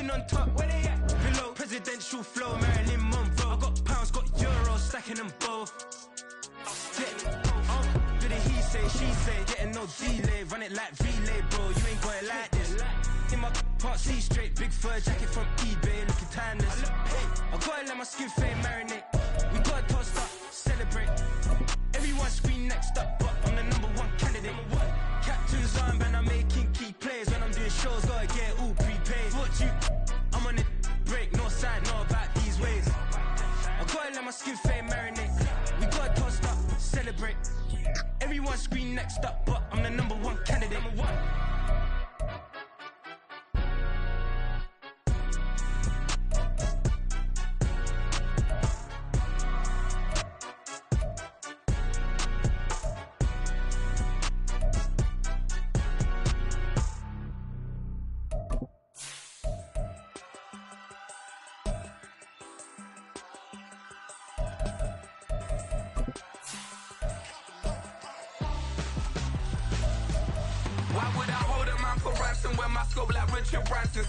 Queen on top, where they at? Below, presidential flow, Marilyn Monroe. I got pounds, got euros, stacking them both. Do the he say, she say, getting no delay, run it like relay, bro. You ain't going like this. In my part C straight, big fur jacket from eBay, looking timeless. I gotta let my skin fade marinate. We gotta toast up, celebrate. Everyone scream next up, but I'm the #1 candidate. Captain's armband, I'm making key plays. When I'm doing shows, gotta get all prepaid. What you? I'm on it, break, no side, know about these ways. I gotta let my skin fade marinate. We gotta toast up, celebrate. Everyone scream next up, but I'm the #1 candidate.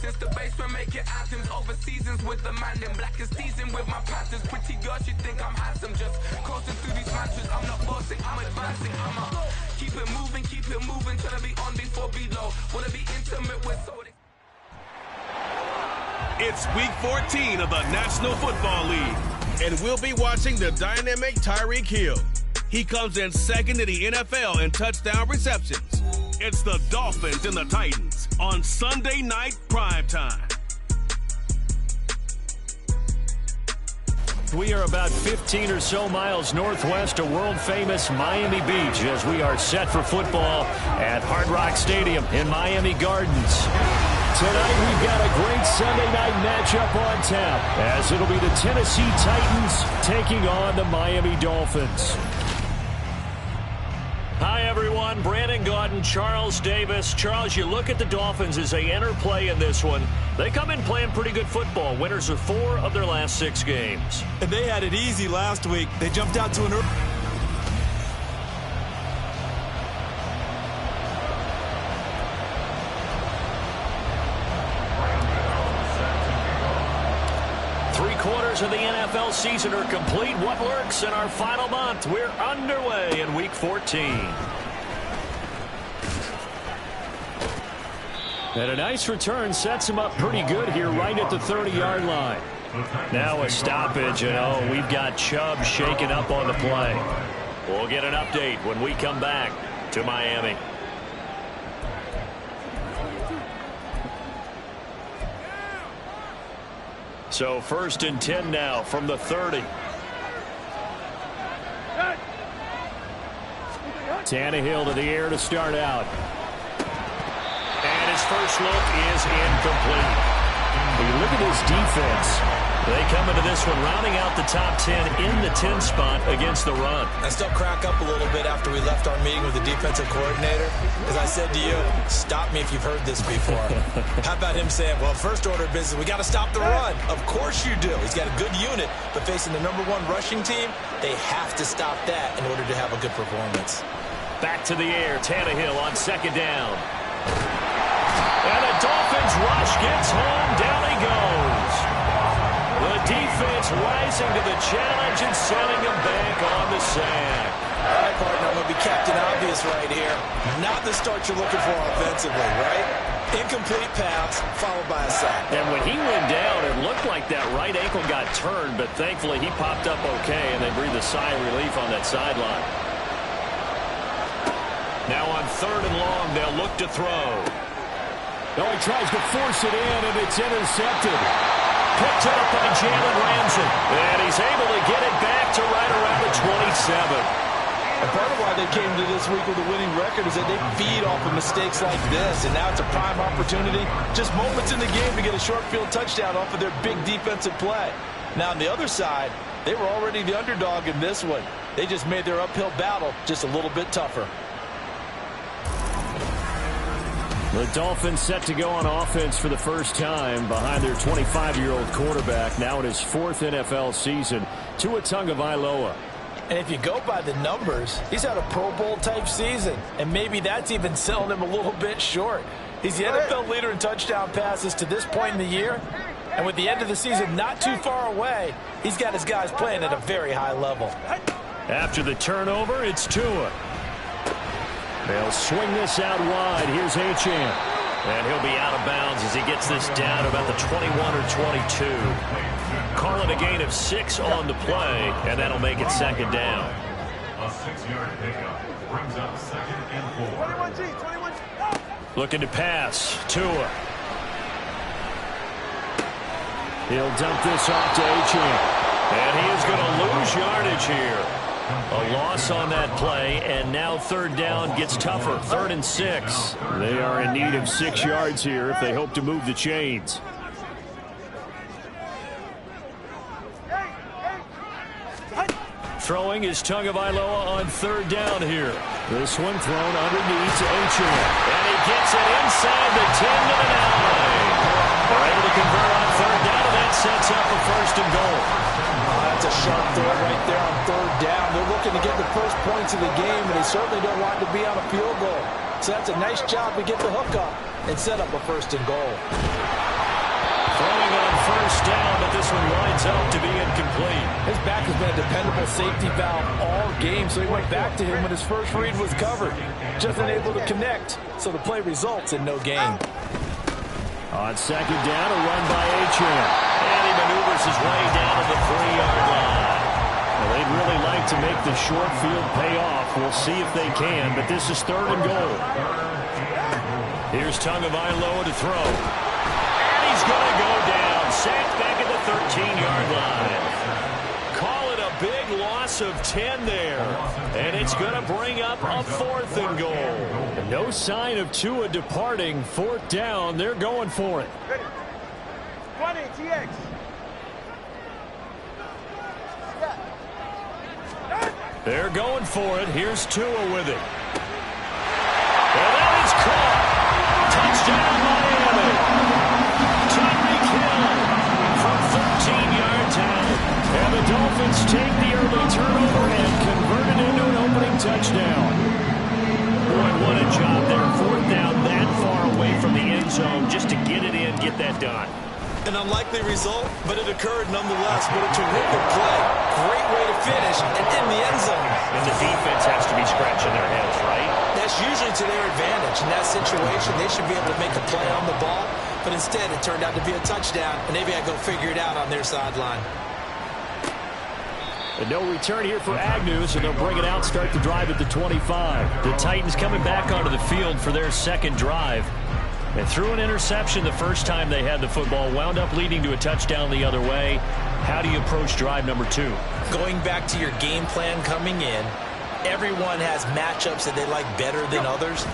Since the basement making anthems over seasons with the man in black is seasoned with my patterns. Pretty girls, you think I'm handsome, just coasting through these matches. I'm not bossing, I'm advancing. I'm a keep it moving, trying to be on before below. Wanna be intimate with so. It's week 14 of the National Football League, and we'll be watching the dynamic Tyreek Hill. He comes in second in the NFL in touchdown receptions. It's the Dolphins and the Titans on Sunday night primetime. We are about 15 or so miles northwest of world-famous Miami Beach as we are set for football at Hard Rock Stadium in Miami Gardens. Tonight we've got a great Sunday night matchup on tap as it'll be the Tennessee Titans taking on the Miami Dolphins. Hi, everyone. Brandon Gaudin, Charles Davis. Charles, you look at the Dolphins as they enter play in this one. They come in playing pretty good football. Winners of 4 of their last 6 games. And they had it easy last week. They jumped out to an early... Three-quarters of the NFL season are complete. What works in our final month? We're underway in Week 14. And a nice return sets him up pretty good here right at the 30-yard line. Now a stoppage, and we've got Chubb shaken up on the play. We'll get an update when we come back to Miami. So 1st and 10 now from the 30. Tannehill to the air to start out. And his first look is incomplete. When you look at his defense, they come into this one rounding out the top 10 in the 10 spot against the run. I still crack up a little bit after we left our meeting with the defensive coordinator, because I said to you, stop me if you've heard this before. How about him saying, well, first order of business, we got to stop the run. Of course you do. He's got a good unit, but facing the #1 rushing team, they have to stop that in order to have a good performance. Back to the air, Tannehill on 2nd down. And the Dolphins rush gets home, down he goes. The defense rising to the challenge and sending him back on the sack. All right, partner, I'm going to be Captain Obvious right here. Not the start you're looking for offensively, right? Incomplete pass, followed by a sack. And when he went down, it looked like that right ankle got turned, but thankfully he popped up okay, and they breathed a sigh of relief on that sideline. Now on 3rd and long, they'll look to throw. Oh, he tries to force it in, and it's intercepted. Picked up by Jalen Ramsey. And he's able to get it back to right around the 27. And part of why they came to this week with a winning record is that they feed off of mistakes like this. And now it's a prime opportunity, just moments in the game to get a short field touchdown off of their big defensive play. Now on the other side, they were already the underdog in this one. They just made their uphill battle just a little bit tougher. The Dolphins set to go on offense for the first time behind their 25-year-old quarterback, now in his 4th NFL season, Tua Tagovailoa. And if you go by the numbers, he's had a Pro Bowl type season, and maybe that's even selling him a little bit short. He's the NFL leader in touchdown passes to this point in the year. And with the end of the season not too far away, he's got his guys playing at a very high level. After the turnover, it's Tua. They'll swing this out wide. Here's Achane. And he'll be out of bounds as he gets this down about the 21 or 22. Call it a gain of 6 on the play, and that'll make it second down. A 6-yard pickup brings up 2nd and 4. 21G. Looking to pass. Tua. He'll dump this off to Achane. And he is going to lose yardage here. A loss on that play, and now 3rd down gets tougher. 3rd and 6. They are in need of 6 yards here if they hope to move the chains. Throwing is Tagovailoa on 3rd down here. This one thrown underneath to Achane. And he gets it inside the 10 to the 9. They're able to convert on 3rd down, and that sets up a 1st and goal. That's a sharp throw right there on 3rd down. They're looking to get the first points of the game, and they certainly don't want to be on a field goal. So that's a nice job to get the hook up and set up a 1st and goal. Throwing on 1st down, but this one winds up to be incomplete. His back has been a dependable safety valve all game, so he went back to him when his first read was covered. Just unable to connect, so the play results in no gain. On 2nd down, a run by Achane. And he maneuvers his way down to the 3-yard line. Well, they'd really like to make the short field pay off. We'll see if they can, but this is 3rd and goal. Here's Tagovailoa to throw. And he's going to go down. Sacked back at the 13-yard line. Call it a big loss of 10 there. And it's going to bring up a 4th and goal. And no sign of Tua departing. 4th down. They're going for it. 20, TX. They're going for it. Here's Tua with it. And that is caught. Touchdown, Miami. Tyreek Hill from 13 yards out. And the Dolphins take the early turnover and convert it into an opening touchdown. Boy, what a job there. 4th down that far away from the end zone just to get it in, get that done. An unlikely result, but it occurred nonetheless. What a terrific play. Great way to finish and in the end zone. And the defense has to be scratching their heads, right? That's usually to their advantage. In that situation, they should be able to make a play on the ball, but instead it turned out to be a touchdown, and they've got to go figure it out on their sideline. And no return here for Agnew, so they'll bring it out, start the drive at the 25. The Titans coming back onto the field for their 2nd drive. And threw an interception the first time they had the football, wound up leading to a touchdown the other way. How do you approach drive number 2? Going back to your game plan coming in, everyone has matchups that they like better than others.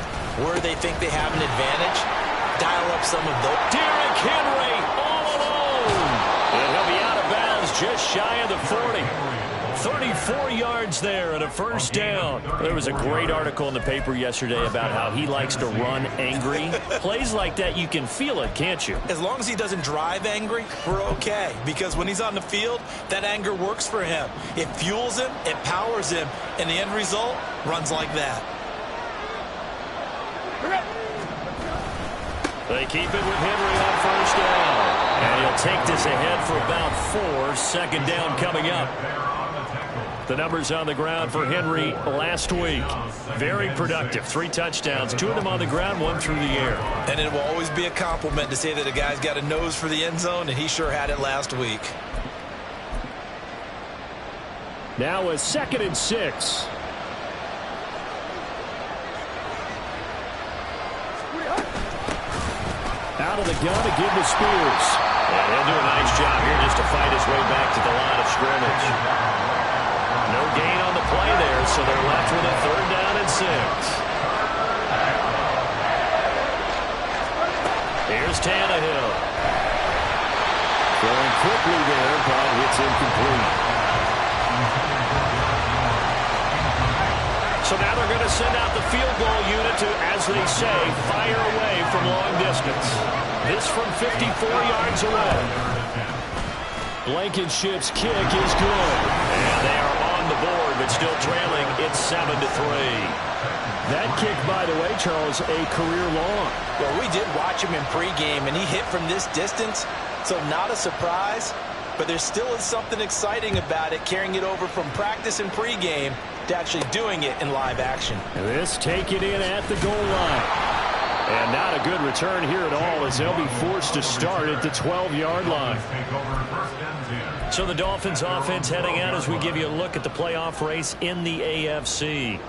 Where they think they have an advantage, dial up some of those. Derrick Henry all alone. And he'll be out of bounds just shy of the 40. 34 yards there and a 1st down. There was a great article in the paper yesterday about how he likes to run angry. Plays like that, you can feel it, can't you? As long as he doesn't drive angry, we're okay. Because when he's on the field, that anger works for him. It fuels him, it powers him, and the end result runs like that. They keep it with Henry on 1st down. And he'll take this ahead for about 4. 2nd down coming up. The numbers on the ground for Henry last week. Very productive. 3 touchdowns, 2 of them on the ground, 1 through the air. And it will always be a compliment to say that a guy's got a nose for the end zone, and he sure had it last week. Now a 2nd and 6. Out of the gun to give to Spears. And he'll do a nice job here just to fight his way back to the line of scrimmage. No gain on the play there, so they're left with a 3rd down and 6. Here's Tannehill. Going quickly there, but it's incomplete. So now they're going to send out the field goal unit to, as they say, fire away from long distance. This from 54 yards away. Blankenship's kick is good. And they are on the board, but still trailing. It's 7-3. That kick, by the way, Charles, a career long. Well, we did watch him in pregame, and he hit from this distance, so not a surprise. But there still is something exciting about it, carrying it over from practice and pregame to actually doing it in live action. This taken in at the goal line. And not a good return here at all, as they'll be forced to start at the 12-yard line. So the Dolphins offense heading out as we give you a look at the playoff race in the AFC.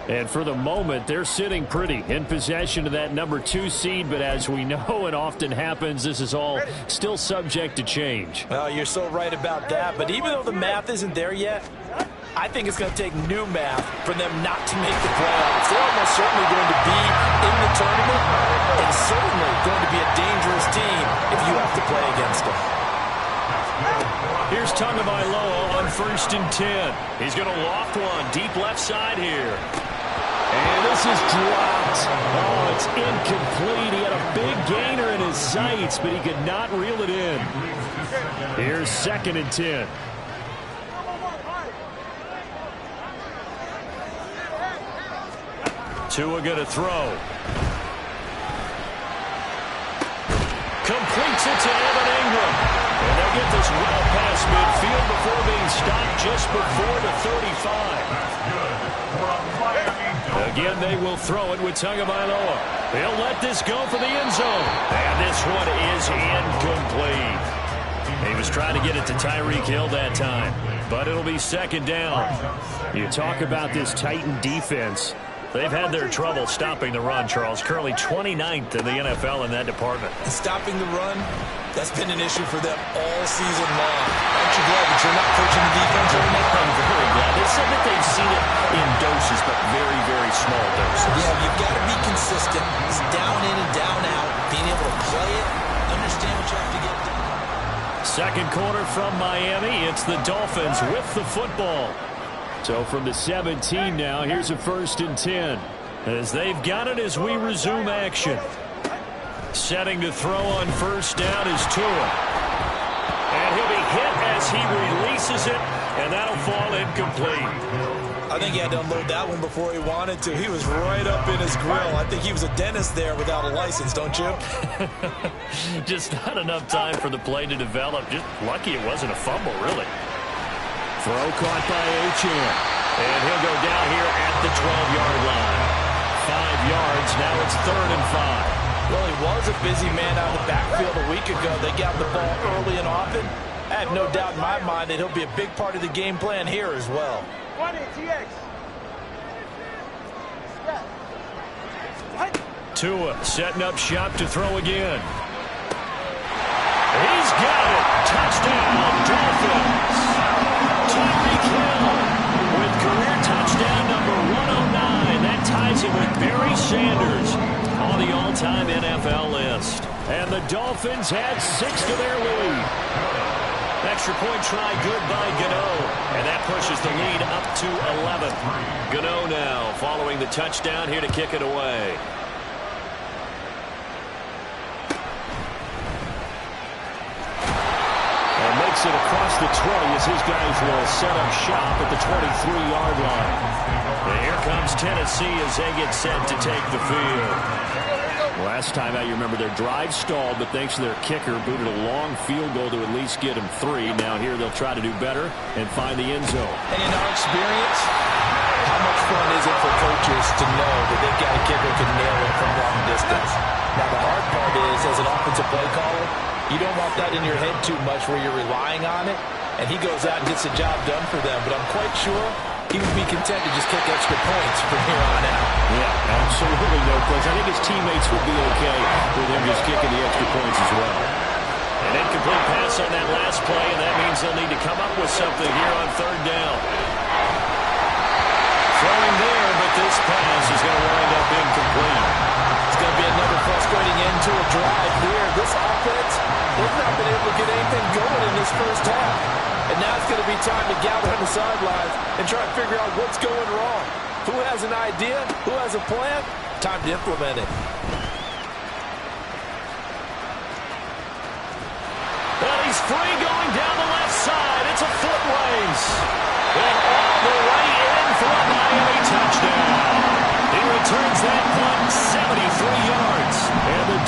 And for the moment, they're sitting pretty in possession of that number 2 seed. But as we know it often happens, this is all still subject to change. Well, you're so right about that. But even though the math isn't there yet, I think it's going to take new math for them not to make the playoffs. They're almost certainly going to be in the tournament and certainly going to be a dangerous team if you have to play against them. Here's Tagovailoa on 1st and 10. He's going to loft one deep left side here. And this is dropped. Oh, it's incomplete. He had a big gainer in his sights, but he could not reel it in. Here's 2nd and 10. Tua going to throw. Completes it to Evan Ingram. And they'll get this well past midfield before being stopped just before the 35. Again, they will throw it with Tagovailoa. They'll let this go for the end zone. And this one is incomplete. He was trying to get it to Tyreek Hill that time. But it'll be 2nd down. You talk about this Titan defense. They've had their trouble stopping the run, Charles. Currently 29th in the NFL in that department. And stopping the run, that's been an issue for them all season long. Aren't you glad that you're not coaching the defense right now? I'm very glad. They said that they've seen it in doses, but very, very small doses. Yeah, you've got to be consistent. It's down in and down out. Being able to play it, understand what you have to get done. Second quarter from Miami. It's the Dolphins with the football. So from the 17 now, here's a 1st and 10. As they've got it as we resume action. Setting to throw on 1st down is Tua. And he'll be hit as he releases it, and that'll fall incomplete. I think he had to unload that one before he wanted to. He was right up in his grill. I think he was a dentist there without a license, don't you? Just not enough time for the play to develop. Just lucky it wasn't a fumble, really. Throw caught by Achane. And he'll go down here at the 12-yard line. 5 yards. Now it's 3rd and 5. Well, he was a busy man out of the backfield a week ago. They got the ball early and often. I have no doubt in my mind that he'll be a big part of the game plan here as well. Tua setting up shop to throw again. He's got it. Touchdown, Dolphins. Tyreek Hill with career touchdown number 109. That ties him with Barry Sanders on the all-time NFL list. And the Dolphins had 6 to their lead. Extra point try good by Gano. And that pushes the lead up to 11. Gano now following the touchdown here to kick it away. Makes it across the 20 as his guys will set up shop at the 23-yard line. And here comes Tennessee as they get set to take the field. Last time out, you remember their drive stalled, but thanks to their kicker, booted a long field goal to at least get them 3. Now here they'll try to do better and find the end zone. And in our experience, how much fun is it for coaches to know that they've got a kicker who can nail it from long distance? Now the hard part is, as an offensive play caller, you don't want that in your head too much where you're relying on it, and he goes out and gets the job done for them. But I'm quite sure he would be content to just kick extra points from here on out. Yeah, absolutely no question. I think his teammates would be okay with him just kicking the extra points as well. An incomplete pass on that last play, and that means they'll need to come up with something here on 3rd down. Throwing there, but this pass is going to wind up incomplete. It's going to be another frustrating end to a drive here. This offense, they've not been able to get anything going in this first half. And now it's going to be time to gather on the sidelines and try to figure out what's going wrong. Who has an idea? Who has a plan? Time to implement it. Well, he's free going down the left side. It's a foot race. And all the way in for a Miami touchdown. He returns that punt 73 yards. And the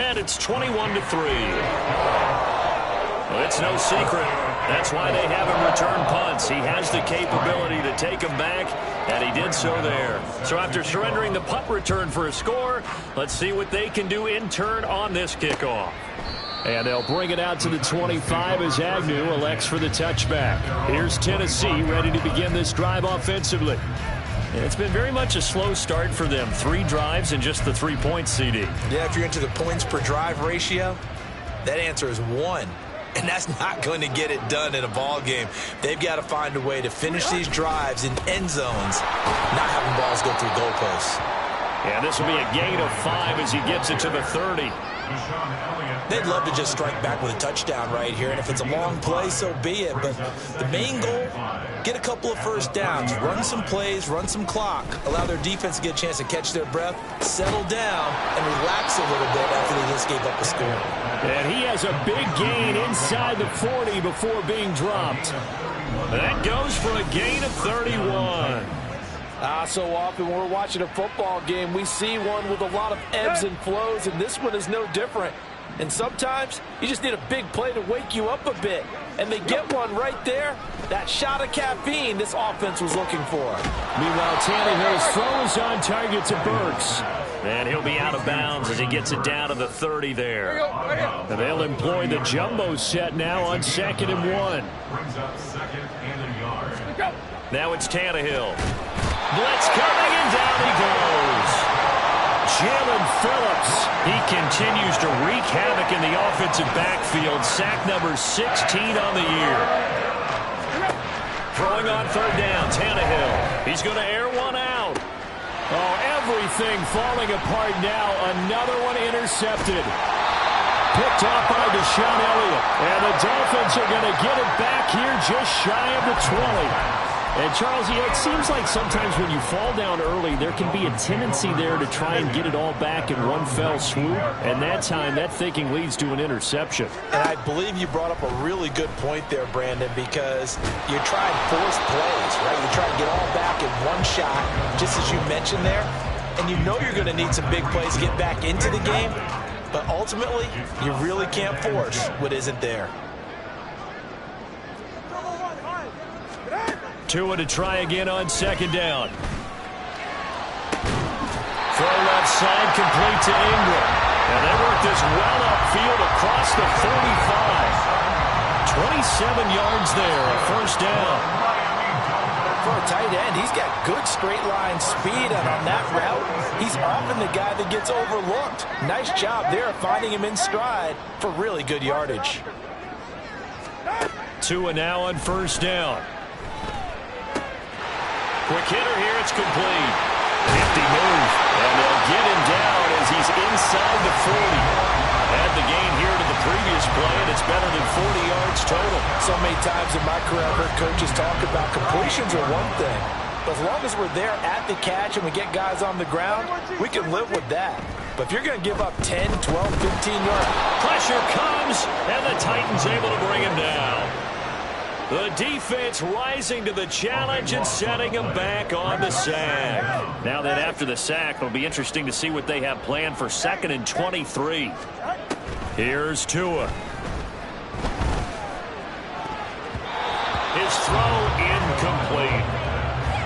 And it's 21-3. Well, it's no secret. That's why they have him return punts. He has the capability to take them back, and he did so there. So after surrendering the punt return for a score, let's see what they can do in turn on this kickoff. And they'll bring it out to the 25 as Agnew elects for the touchback. Here's Tennessee ready to begin this drive offensively. It's been very much a slow start for them. 3 drives and just the 3 points, CD. Yeah, if you're into the points per drive ratio, that answer is 1. And that's not going to get it done in a ball game. They've got to find a way to finish these drives in end zones, not having balls go through goalposts. Yeah, this will be a gain of 5 as he gets it to the 30. They'd love to just strike back with a touchdown right here, and if it's a long play, so be it. But the main goal, get a couple of first downs, run some plays, run some clock, allow their defense to get a chance to catch their breath, settle down, and relax a little bit after they just gave up a score. And he has a big gain inside the 40 before being dropped. That goes for a gain of 31. So often when we're watching a football game, we see one with a lot of ebbs and flows, and this one is no different. And sometimes you just need a big play to wake you up a bit. And they get one right there. That shot of caffeine this offense was looking for. Meanwhile, Tannehill's throw is on target to Burks. And he'll be out of bounds as he gets it down to the 30 there. And they'll employ the jumbo set now on 2nd and 1. Now it's Tannehill. Blitz coming, and down he goes. Jalen Phillips. He continues to wreak havoc in the offensive backfield. Sack number 16 on the year. Throwing on 3rd down, Tannehill. He's going to air one out. Oh, everything falling apart now. Another one intercepted. Picked off by Deshaun Elliott. And the Dolphins are going to get it back here just shy of the 20. And, Charles, it seems like sometimes when you fall down early, there can be a tendency there to try and get it all back in one fell swoop. And that time, that thinking leads to an interception. And I believe you brought up a really good point there, Brandon, because you try and force plays, right? You try and get all back in one shot, just as you mentioned there. And you know you're going to need some big plays to get back into the game. But ultimately, you really can't force what isn't there. Tua to try again on 2nd down. Throw left side, complete to Ingram. And they work this well upfield across the 45. 27 yards there, a 1st down. For a tight end, he's got good straight line speed, and on that route, he's often the guy that gets overlooked. Nice job there finding him in stride for really good yardage. Tua now on 1st down. Quick hitter here, it's complete. Nifty move, and they'll get him down as he's inside the 40. Add the gain here to the previous play, and it's better than 40 yards total. So many times in my career, I've heard coaches talk about completions are one thing. But as long as we're there at the catch and we get guys on the ground, we can live with that. But if you're going to give up 10, 12, 15 yards. Pressure comes, and the Titans able to bring him down. The defense rising to the challenge and setting him back on the sack. Now then, after the sack, it'll be interesting to see what they have planned for 2nd and 23. Here's Tua. His throw incomplete.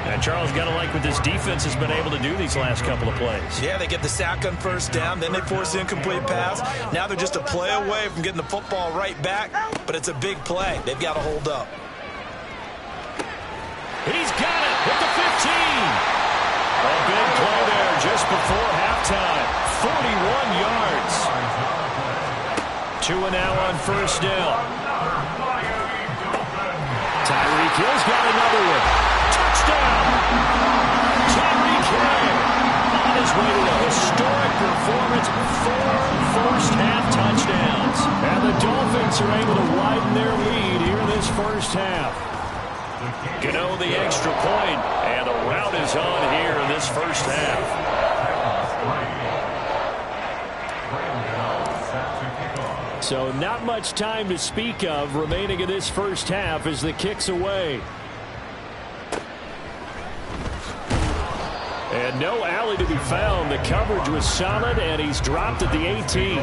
And Charles, got to like what this defense has been able to do these last couple of plays. Yeah, they get the sack on 1st down, then they force the incomplete pass. Now they're just a play away from getting the football right back, but it's a big play. They've got to hold up. He's got it at the 15. A big play there just before halftime. 41 yards. Tua now on 1st down. Tyreek Hill's got another one. Touchdown! Tyreek Hill on his way to a historic performance, 4 first-half touchdowns. And the Dolphins are able to widen their lead here in this 1st half. Gano the extra point, and the route is on here in this 1st half. So not much time to speak of remaining in this 1st half as the kick's away. And no alley to be found. The coverage was solid, and he's dropped at the 18.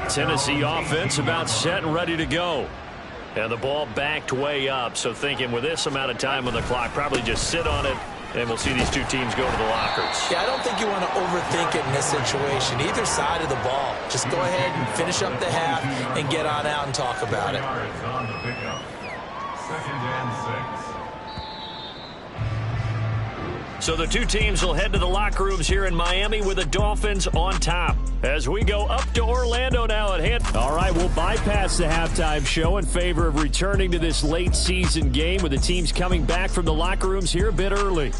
Tennessee offense about set and ready to go. And the ball backed way up, so thinking with this amount of time on the clock, probably just sit on it, and we'll see these two teams go to the lockers. Yeah, I don't think you want to overthink it in this situation. Either side of the ball. Just go ahead and finish up the half and get on out and talk about it. Second and 6. So the two teams will head to the locker rooms here in Miami with the Dolphins on top. As we go up to Orlando now at hand. All right, we'll bypass the halftime show in favor of returning to this late season game with the teams coming back from the locker rooms here a bit early.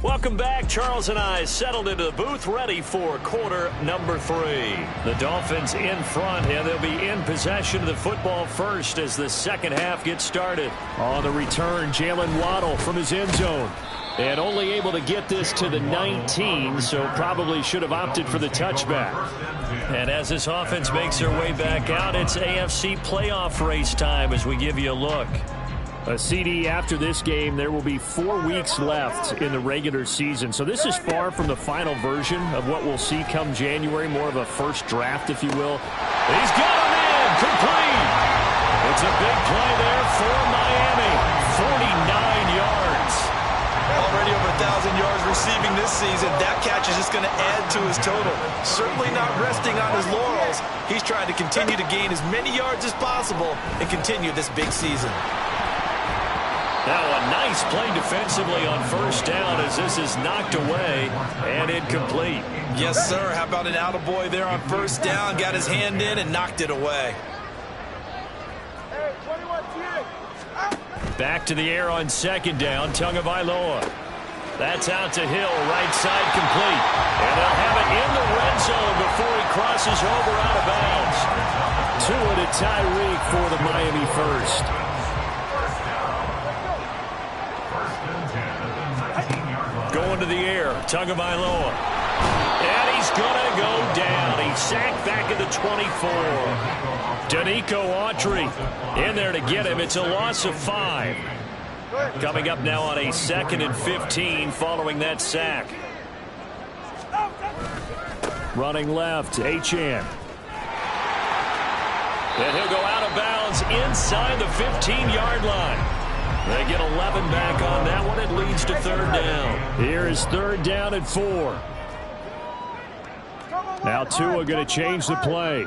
Welcome back. Charles and I settled into the booth ready for quarter number 3. The Dolphins in front, and they'll be in possession of the football first as the second half gets started. On the return, Jalen Waddle from his end zone. And only able to get this to the 19, so probably should have opted for the touchback. And as this offense makes their way back out, it's AFC playoff race time as we give you a look. A CD after this game, there will be 4 weeks left in the regular season. So this is far from the final version of what we'll see come January, more of a first draft, if you will. He's got him in, complete. It's a big play there for Miami, 49 yards. Already over 1,000 yards receiving this season. That catch is just going to add to his total. Certainly not resting on his laurels. He's trying to continue to gain as many yards as possible and continue this big season. Now a nice play defensively on first down as this is knocked away and incomplete. Yes, sir. How about an attaboy there on first down? Got his hand in and knocked it away. Back to the air on second down. Tagovailoa. That's out to Hill. Right side complete. And they'll have it in the red zone before he crosses over out of bounds. Tua to Tyreek for the Miami first. Going to the air, Tagovailoa. And he's going to go down. He's sacked back at the 24. Danico Autry in there to get him. It's a loss of 5. Coming up now on a 2nd and 15 following that sack. Running left, Achane. And he'll go out of bounds inside the 15-yard line. They get 11 back on that one. It leads to third down. Here is third down and 4. Now Tua going to change the play.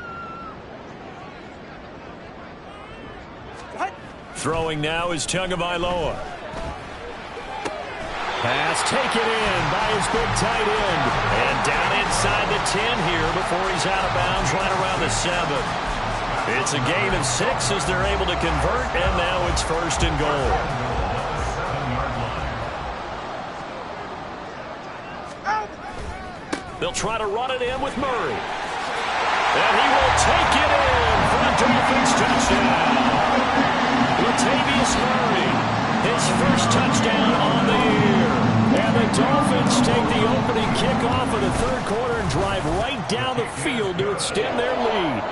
Throwing now is Tagovailoa. Pass taken in by his big tight end. And down inside the 10 here before he's out of bounds right around the 7. It's a gain of 6 as they're able to convert, and now it's first and goal. They'll try to run it in with Murray. And he will take it in for a Dolphins touchdown. Latavius Murray, his first touchdown on the year. And the Dolphins take the opening kickoff of the third quarter and drive right down the field to extend their lead.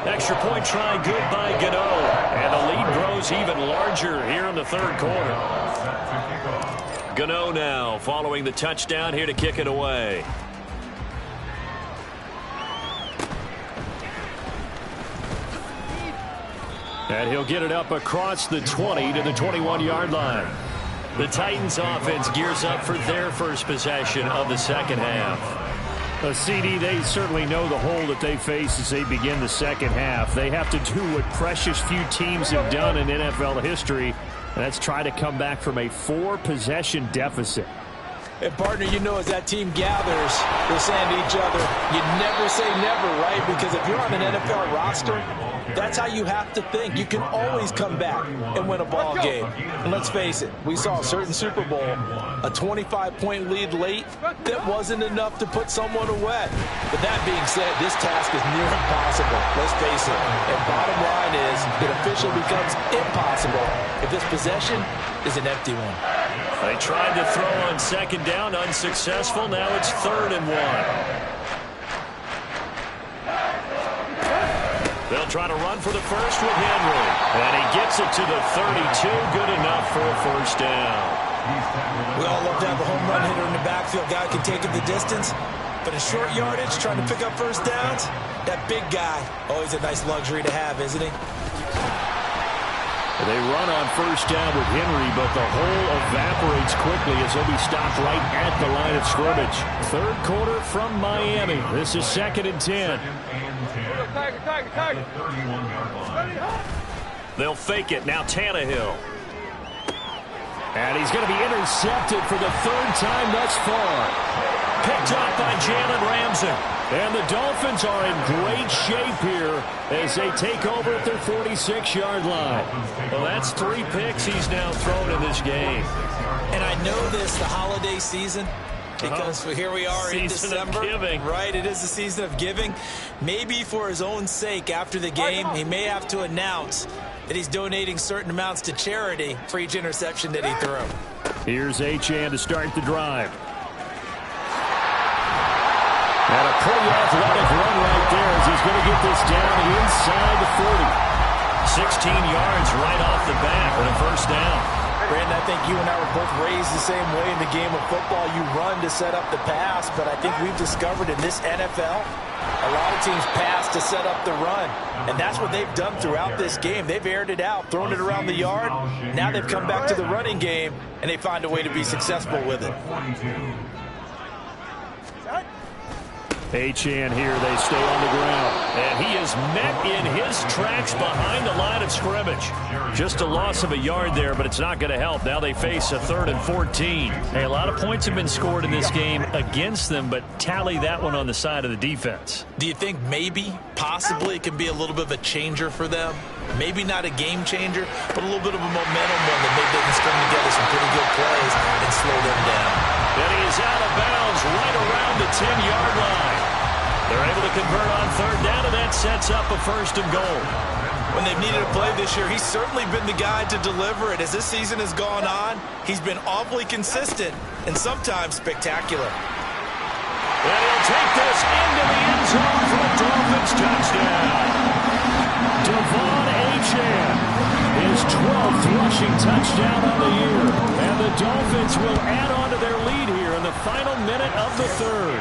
Extra point try good by Gano. And the lead grows even larger here in the third quarter. Gano now following the touchdown here to kick it away. And he'll get it up across the 20 to the 21-yard line. The Titans offense gears up for their first possession of the second half. A CD, they certainly know the hole that they face as they begin the second half. They have to do what precious few teams have done in NFL history, and that's try to come back from a 4-possession deficit. And, partner, you know, as that team gathers, they're saying to each other, you never say never, right? Because if you're on an NFL roster, that's how you have to think. You can always come back and win a ball game. And let's face it, we saw a certain Super Bowl, a 25-point lead late that wasn't enough to put someone away. But that being said, this task is near impossible. Let's face it. And bottom line is, it officially becomes impossible if this possession is an empty one. They tried to throw on second down, unsuccessful. Now it's 3rd and 1. They'll try to run for the first with Henry. And he gets it to the 32. Good enough for a first down. We all love to have a home run hitter in the backfield. Guy can take it the distance. But in short yardage, trying to pick up first downs, that big guy, always a nice luxury to have, isn't he? They run on first down with Henry, but the hole evaporates quickly as he'll be stopped right at the line of scrimmage. Third quarter from Miami. This is 2nd and 10. They'll fake it. Now Tannehill. And he's going to be intercepted for the 3rd time thus far. Picked up by Jalen Ramsey. And the Dolphins are in great shape here as they take over at their 46-yard line. Well, that's 3 picks he's now thrown in this game. And I know this, the holiday season, because here we are in December. Of giving. Right, it is the season of giving. Maybe for his own sake after the game, he may have to announce that he's donating certain amounts to charity for each interception that he threw. Here's Achane to start the drive. And a pretty athletic run right there as he's going to get this down inside the 40. 16 yards right off the bat for the first down. Brandon, I think you and I were both raised the same way in the game of football. You run to set up the pass, but I think we've discovered in this NFL, a lot of teams pass to set up the run. And that's what they've done throughout this game. They've aired it out, thrown it around the yard. Now they've come back to the running game, and they find a way to be successful with it. Achane here, they stay on the ground. And he is met in his tracks behind the line of scrimmage. Just a loss of a yard there, but it's not going to help. Now they face a 3rd and 14. Hey, a lot of points have been scored in this game against them, but tally that one on the side of the defense. Do you think maybe, possibly, it can be a little bit of a changer for them? Maybe not a game changer, but a little bit of a momentum one that maybe they can string together some pretty good plays and slow them down. And he is out of bounds right around the 10-yard line. They're able to convert on 3rd down, and that sets up a 1st and goal. When they've needed a play this year, he's certainly been the guy to deliver it. As this season has gone on, he's been awfully consistent and sometimes spectacular. And he'll take this into the end zone for a Dolphins touchdown. Devon Achane, his 12th rushing touchdown on the year. And the Dolphins will add on to their lead here in the final minute of the 3rd.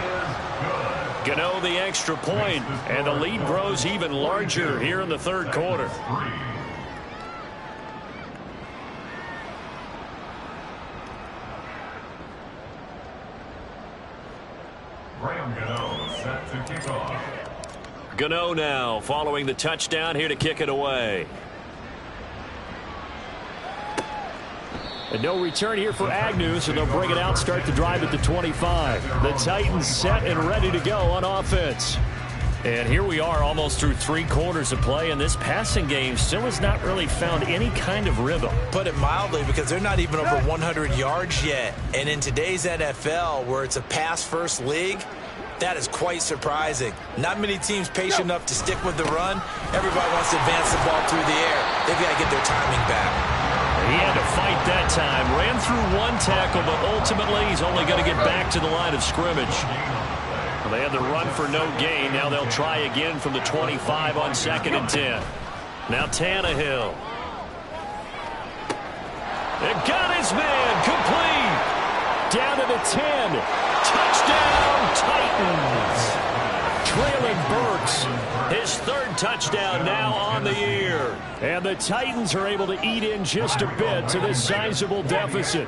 Gano the extra point, and the lead grows even larger here in the 3rd quarter. Gano now following the touchdown here to kick it away. And no return here for Agnew, so they'll bring it out, start the drive at the 25. The Titans set and ready to go on offense. And here we are almost through 3 quarters of play, and this passing game still has not really found any kind of rhythm. Put it mildly, because they're not even over 100 yards yet. And in today's NFL, where it's a pass-first league, that is quite surprising. Not many teams patient enough to stick with the run. Everybody wants to advance the ball through the air. They've got to get their timing back. He had to fight that time. Ran through 1 tackle, but ultimately he's only going to get back to the line of scrimmage. Well, they had the run for no gain. Now they'll try again from the 25 on 2nd and 10. Now Tannehill. It got his man complete. Down to the 10. Touchdown, Titans. Traylon Burks, his 3rd touchdown now on the year. And the Titans are able to eat in just a bit to this sizable deficit.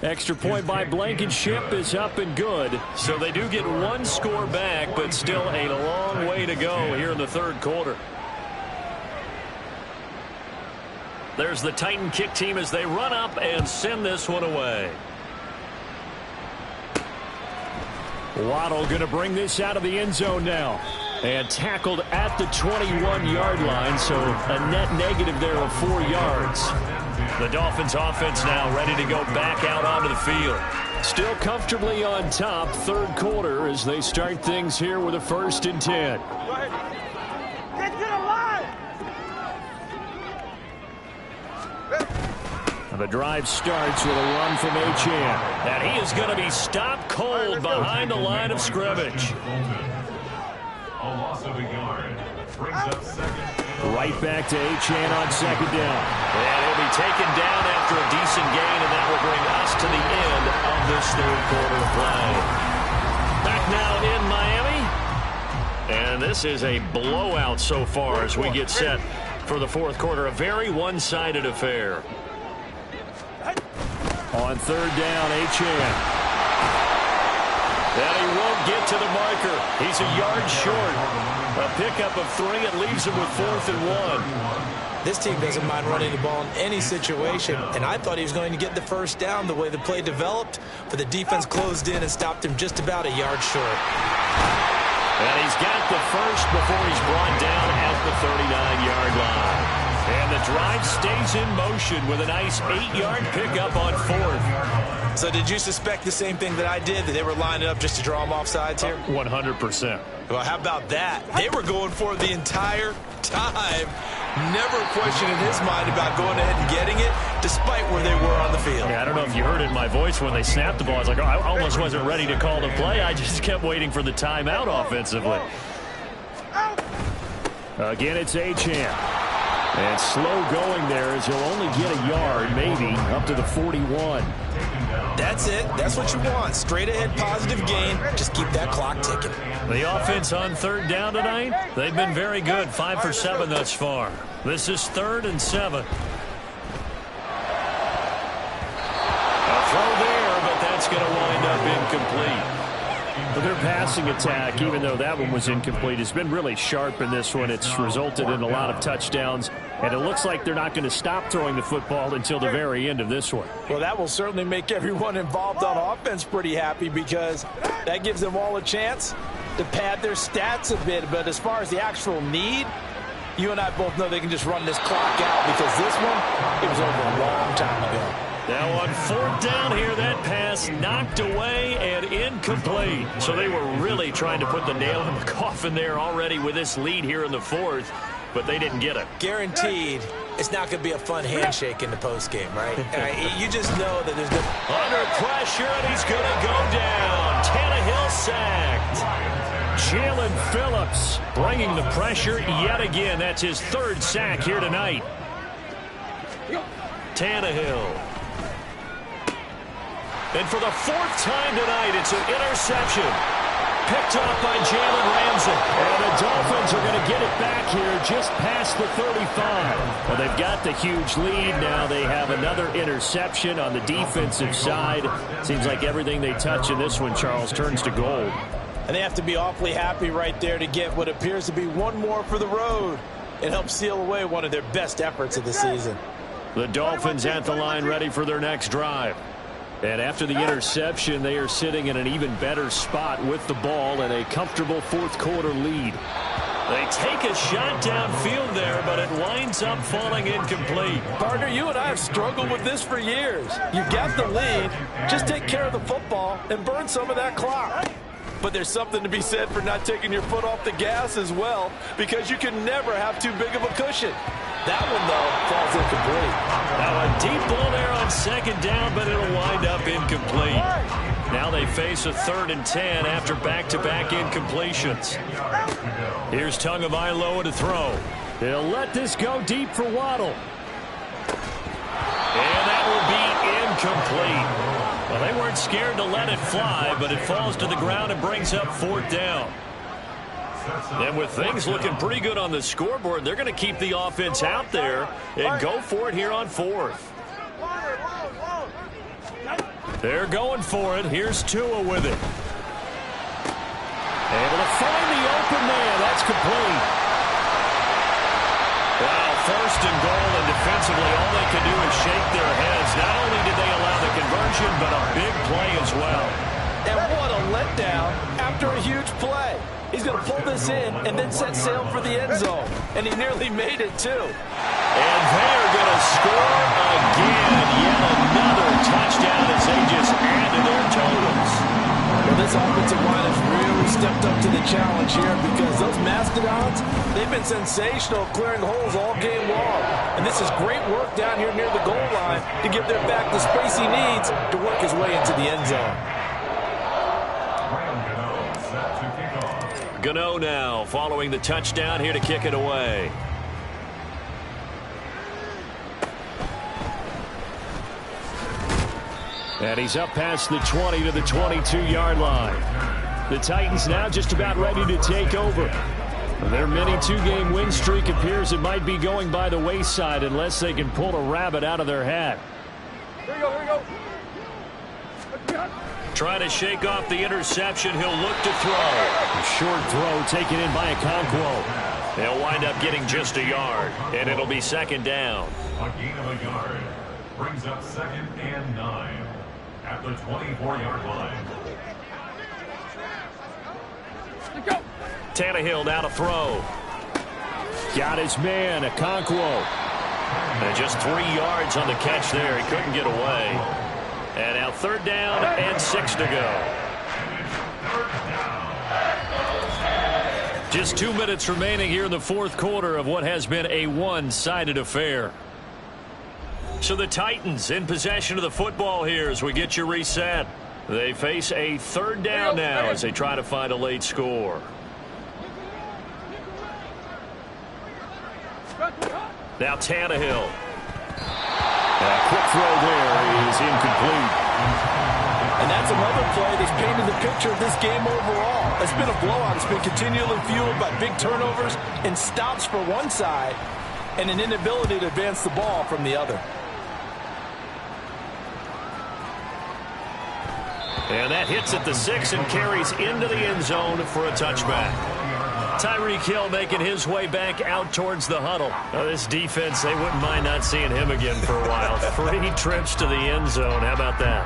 Extra point by Blankenship is up and good. So they do get 1 score back, but still a long way to go here in the 3rd quarter. There's the Titan kick team as they run up and send this one away. Waddle going to bring this out of the end zone now. And tackled at the 21-yard line, so a net negative there of 4 yards. The Dolphins offense now ready to go back out onto the field. Still comfortably on top, 3rd quarter as they start things here with a 1st and 10. Get to the line! The drive starts with a run from Achane. And he is going to be stopped cold behind the line of scrimmage. loss of a yard. Brings up second. Right back to Achane on second down. And he'll be taken down after a decent gain, and that will bring us to the end of this third quarter of play. Back now in Miami. And this is a blowout so far as we get set for the fourth quarter. A very one-sided affair. On third down, Achane. And he won't get to the marker. He's a yard short. A pickup of 3. It leaves him with 4th and 1. This team doesn't mind running the ball in any situation, and I thought he was going to get the first down the way the play developed, but the defense closed in and stopped him just about a yard short. And he's got the first before he's brought down at the 39-yard line. And the drive stays in motion with a nice 8-yard pickup on 4th. So did you suspect the same thing that I did, that they were lining up just to draw him off sides here? 100%. Well, how about that? They were going for it the entire time. Never a question in his mind about going ahead and getting it, despite where they were on the field. Yeah, I don't know if you heard it in my voice when they snapped the ball. I was like, oh, I almost wasn't ready to call the play. I just kept waiting for the timeout offensively. Again, it's Achane. And slow going there as he'll only get a yard, maybe, up to the 41. That's it. That's what you want. Straight ahead positive gain. Just keep that clock ticking. The offense on third down tonight, they've been very good. 5 for 7 thus far. This is 3rd and 7. A throw there, but that's going to wind up incomplete. But their passing attack, even though that one was incomplete, has been really sharp in this one. It's resulted in a lot of touchdowns, and it looks like they're not going to stop throwing the football until the very end of this one. Well, that will certainly make everyone involved on offense pretty happy, because that gives them all a chance to pad their stats a bit. But as far as the actual need, you and I both know they can just run this clock out, because this one, it was over a long time ago. Now on 4th down here, that pass knocked away and incomplete. So they were really trying to put the nail in the coffin there already with this lead here in the 4th, but they didn't get it. Guaranteed, it's not going to be a fun handshake in the postgame, right? You just know that there's no... Under pressure, and he's going to go down. Tannehill sacked. Jalen Phillips bringing the pressure yet again. That's his 3rd sack here tonight. Tannehill. And for the 4th time tonight, it's an interception. Picked off by Jalen Ramsey. And the Dolphins are going to get it back here just past the 35. Well, they've got the huge lead. Now they have another interception on the defensive side. Seems like everything they touch in this one, Charles, turns to gold. And they have to be awfully happy right there to get what appears to be one more for the road and help seal away one of their best efforts of the season. The Dolphins at the line, ready for their next drive. And after the interception, they are sitting in an even better spot with the ball and a comfortable 4th quarter lead. They take a shot downfield there, but it winds up falling incomplete. Partner, you and I have struggled with this for years. You got the lead, just take care of the football and burn some of that clock. But there's something to be said for not taking your foot off the gas as well, because you can never have too big of a cushion. That one, though, falls incomplete. Now a deep ball there on 2nd down, but it'll wind up incomplete. Now they face a 3rd and 10 after back-to-back incompletions. Here's Tagovailoa to throw. He'll let this go deep for Waddle. And that will be incomplete. Well, they weren't scared to let it fly, but it falls to the ground and brings up 4th down. And with things looking pretty good on the scoreboard, they're going to keep the offense out there and go for it here on 4th. They're going for it. Here's Tua with it. Able to find the open man. That's complete. Wow, 1st and goal, and defensively all they can do is shake their heads. Not only did they allow the conversion, but a big play as well. And what a letdown after a huge play. He's going to pull this in and then set sail for the end zone. And he nearly made it, too. And they're going to score again. Yet another touchdown as they just add to their totals. Well, this offensive line has really stepped up to the challenge here, because those Mastodons, they've been sensational clearing holes all game long. And this is great work down here near the goal line to give their back the space he needs to work his way into the end zone. Gano now following the touchdown here to kick it away. And he's up past the 20 to the 22-yard line. The Titans now just about ready to take over. Their mini two-game win streak appears it might be going by the wayside unless they can pull a rabbit out of their hat. Here we go, here we go. Trying to shake off the interception. He'll look to throw. A short throw taken in by Okonkwo. They'll wind up getting just a yard, and it'll be second down. A gain of a yard brings up 2nd and 9 at the 24-yard line. Tannehill now to throw. Got his man, Okonkwo. And just 3 yards on the catch there. He couldn't get away. And now 3rd down and 6 to go. Just 2 minutes remaining here in the 4th quarter of what has been a one-sided affair. So the Titans in possession of the football here as we get you reset. They face a 3rd down now as they try to find a late score. Now Tannehill. A quick throw there is incomplete. And that's another play that's painted the picture of this game overall. It's been a blowout. It's been continually fueled by big turnovers and stops for one side and an inability to advance the ball from the other. And that hits at the 6 and carries into the end zone for a touchback. Tyreek Hill making his way back out towards the huddle. Now this defense, they wouldn't mind not seeing him again for a while. 3 trips to the end zone. How about that?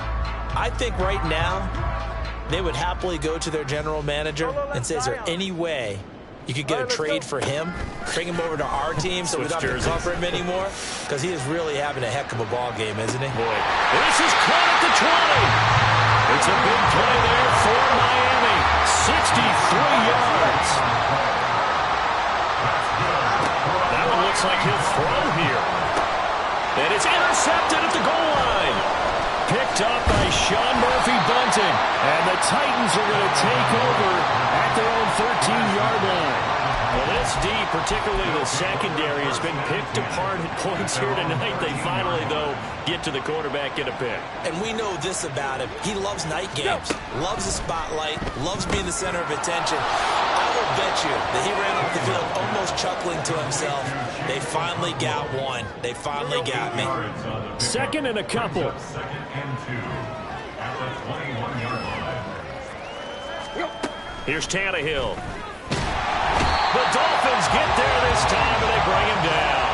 I think right now they would happily go to their general manager and say, is there any way you could get a trade for him, bring him over to our team so we don't have to cover him anymore? Because he is really having a heck of a ball game, isn't he? Boy, this is caught at the 20. It's a big play there for Miami. 63 yards. That one looks like he'll throw here. And it's intercepted at the goal line. Picked up by Sean Murphy-Bunting. And the Titans are going to take over at their own 13-yard line. Well, this D, particularly the secondary, has been picked apart at points here tonight. They finally, though, get to the quarterback, get a pick. And we know this about him. He loves night games, loves the spotlight, loves being the center of attention. I will bet you that he ran off the field almost chuckling to himself. They finally got one. They finally got me. 2nd and a couple. 2nd and 2 at the 21-yard line. Here's Tannehill. The Dolphins get there this time, and they bring him down.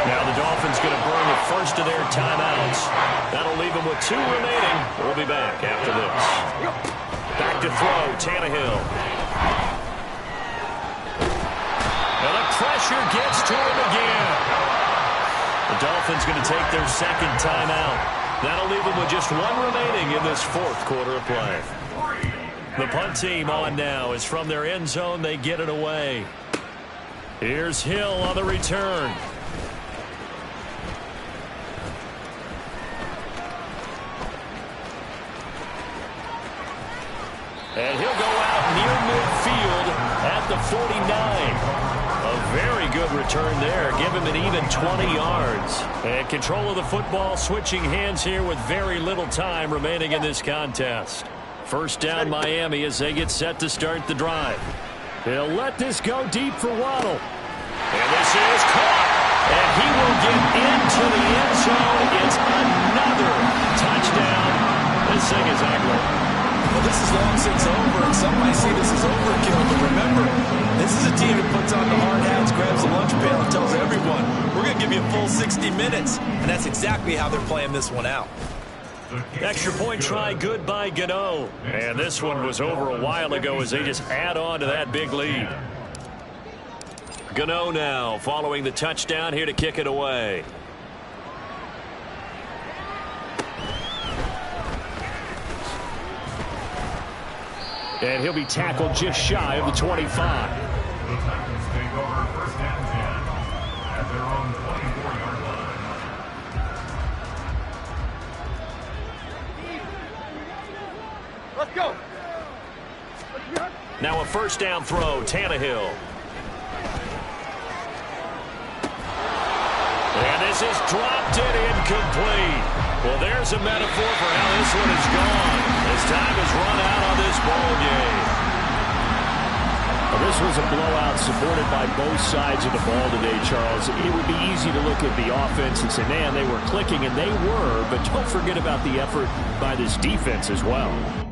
Now the Dolphins going to burn the first of their timeouts. That'll leave them with 2 remaining. We'll be back after this. Back to throw, Tannehill. And the pressure gets to him again. The Dolphins going to take their 2nd timeout. That'll leave them with just 1 remaining in this 4th quarter of play. The punt team on now is from their end zone. They get it away. Here's Hill on the return. And he'll go out near midfield at the 49. A very good return there. Give him an even 20 yards. And control of the football switching hands here with very little time remaining in this contest. 1st down Miami as they get set to start the drive. They'll let this go deep for Waddle. And this is caught. And he will get into the end zone. It's another touchdown. This thing is ugly. Well, this is long since over, and some might see this as overkill. But remember, this is a team that puts on the hard hats, grabs the lunch pail, and tells everyone, we're going to give you a full 60 minutes. And that's exactly how they're playing this one out. Extra point try good by Gano. And this one was over a while ago as they just add on to that big lead. Gano now following the touchdown here to kick it away. And he'll be tackled just shy of the 25. The Titans take over 1st and 10 at their own 24-yard line. Let's go. Now a first down throw, Tannehill. And this is dropped and incomplete. Well, there's a metaphor for how this one is gone. As time has run out on this ball game. Well, this was a blowout supported by both sides of the ball today, Charles. It would be easy to look at the offense and say, man, they were clicking, and they were, but don't forget about the effort by this defense as well.